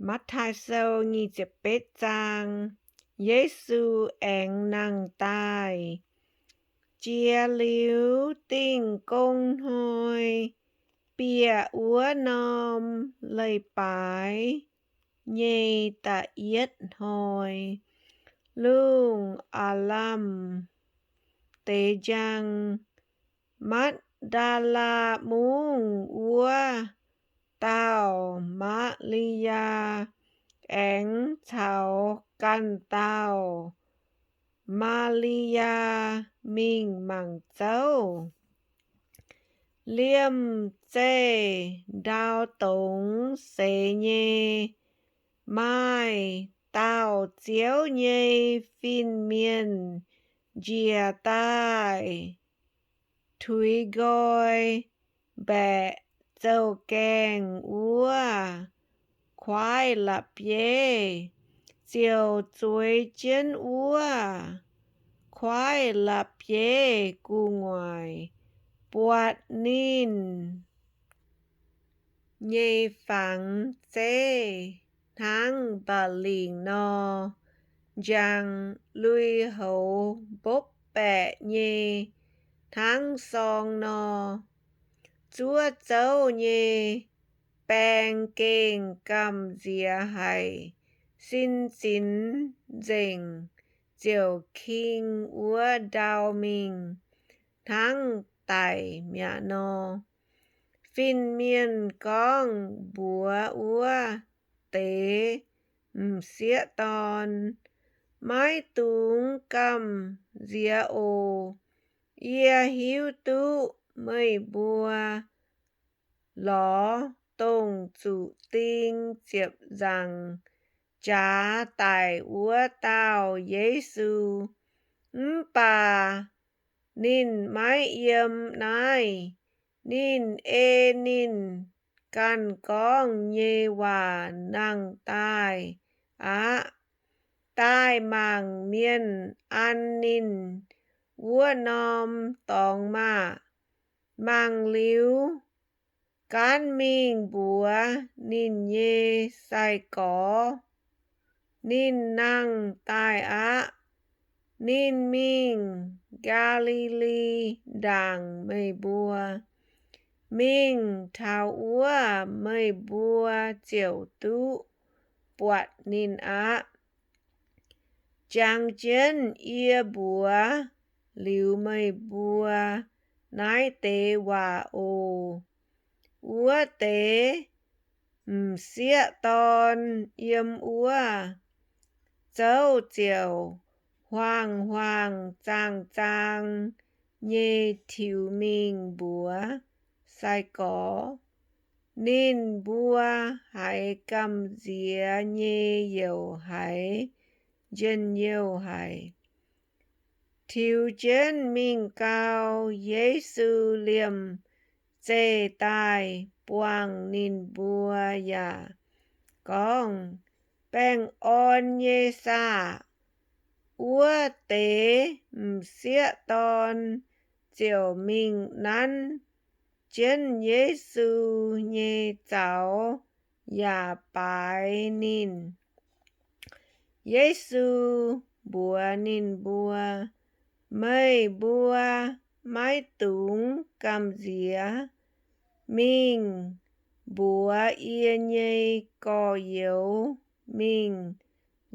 Matthew 21 trang. Giê-xu ẻn năng tai, chia liếu tinh công hôi, bìa úa nôm lây bái, nhê tạ yết hồi, lung lâm tế giang, mắt đa la mung úa, tao mã ly ya, ẻn thảo căn tao, Malia Minh Mằng Châu Liêm Chê Đao Tống Xế Nhê Mai Tao Chiếu Nhê Phiên Miên Dìa Tai Thúy Gôi Bẹ Châu Kèng Úa Khoai Lạp Yê Chiều chuối chiến úa khoai lạp yê cu ngoài buat nín nhê phẳng chê tháng bà lìn no giang lui hậu bốc bẹ nhê tháng song no chúa châu nhê bèn kênh cầm dìa hay xin xin dình diều kinh úa đào mình tháng tài mẹ no phiên miên con búa úa tế xía ton mái túng cầm dìa ô ia hiu tu mây bùa ló tông chủ tinh diệp rằng trả tài úa tao Giê-xu bà nín mái yếm nai nín ê nín căn con nhê hòa năng tai tai màng miên an nín úa nôm tòng mà màng liếu cán mình búa nín nhê sai có nín năng tai nín mình Galilee đàng mây bùa mình thảo úa mây bùa chiều tú buat nín chàng chân ia bùa liu mây bùa nái tế hòa ô úa tế xía ton yếm úa châu chiều hoàng hoàng chang chang nhê thiu mình búa sai có nín búa hãy cầm dìa nhê dầu hãy dân dầu hãy thiu chân mình cao Giê-xu liêm chê tai buang nín búa ya con bèn on nhê xa úa tế xía ton chiều mình nắn chân Giê-xu nhê cháu ya bái nín Giê-xu bùa nín bùa mây bùa mái túng cầm dìa mình bùa ia nhê có yếu mình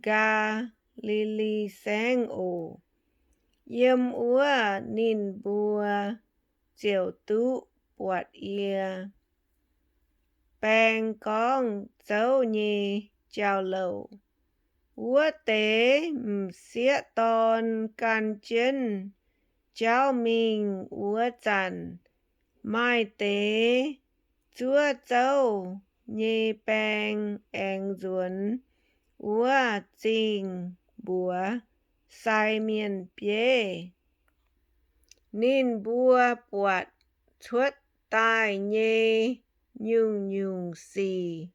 ga Lily sáng ổ yếm úa nín bùa chiều tú buat ia bèn con dấu nhê chào lầu úa tế xía ton can chân cháu mình úa chằn mai tế chúa châu nhê bèn eng duẩn úa trình búa sai miền bế nín búa buat chuất tai nhê nhung nhung xì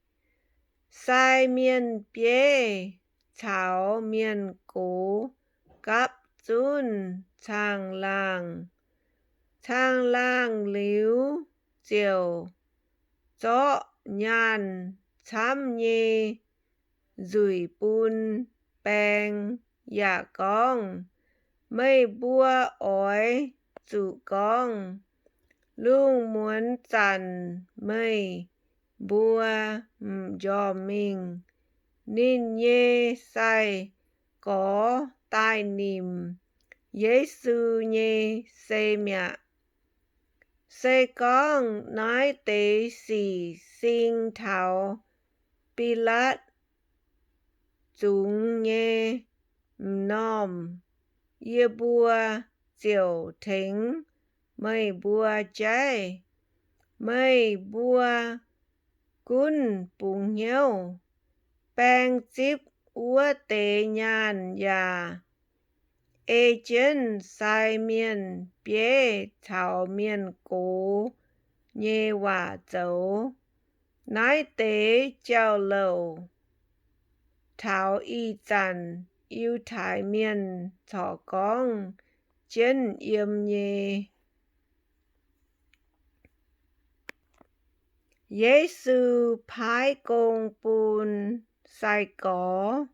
sai miền bế cháo miền cố cắp chun chàng lang liếu chiều chó nhàn chám nhê rủi bùn, bèng, dạ con, mây bua ói, chủ con, luôn muốn chặn mây, bua, cho mình, nên nhê say, có tai niệm, Giê-xu nhê xê mẹ. Xê con nói tế xỉ sinh thảo, Pi-lát, chúng nhê, nòm, yê bua, diệu thính, mây bua cháy, mây bua, cún bùng nhau, bang chíp úa tế nhàn già, ê chân sai miền bế thảo miền cố, nhê hòa dấu, nói tế chào lầu, thảo y chăn, yêu thái miền thọ con, chân yếm nhê. Giê-xu phái công bùn sai có,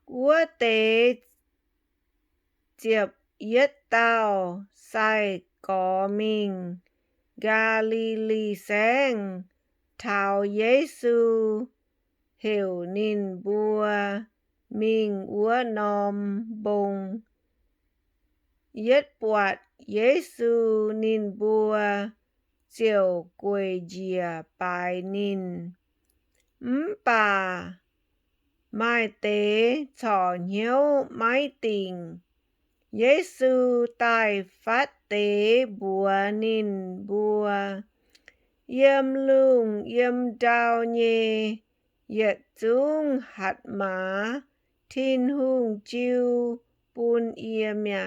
úa tế diệp yết tao sai có mình, Ga-li-li sáng, thảo Giê-xu hiểu nín bùa, mình úa nòm bông, yết bọt Giê-xu nín bùa, chiều quầy dìa bài nín, bà, mai tế thỏ nhiêu mai tình, Giê-xu tài phát tế bùa nín bùa, yếm lung yếm đào nhê, yết dung hạt má, thiên hung chiêu bùn yê mẹ.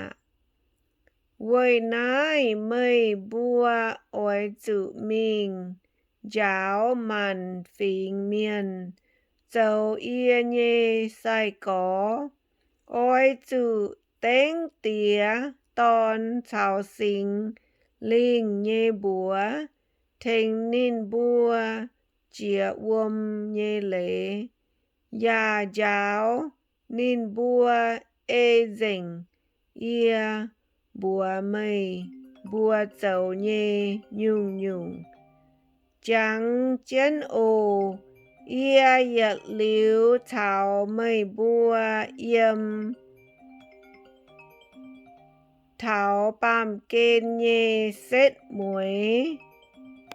Quầy nái mây bùa ói chủ mình, giáo màn phình miền, dầu yê nhê sai có, ói chủ tén tía tòn thảo sinh, linh nhê bùa, thênh nín bùa, chìa uôm nhê lễ, ya giáo nín bùa ê dình, yê bùa mây, bùa dầu nhê nhung nhung, chẳng chân ồ, yê yết liu thảo mây bùa yếm, thảo bàm kên nhê xét muối.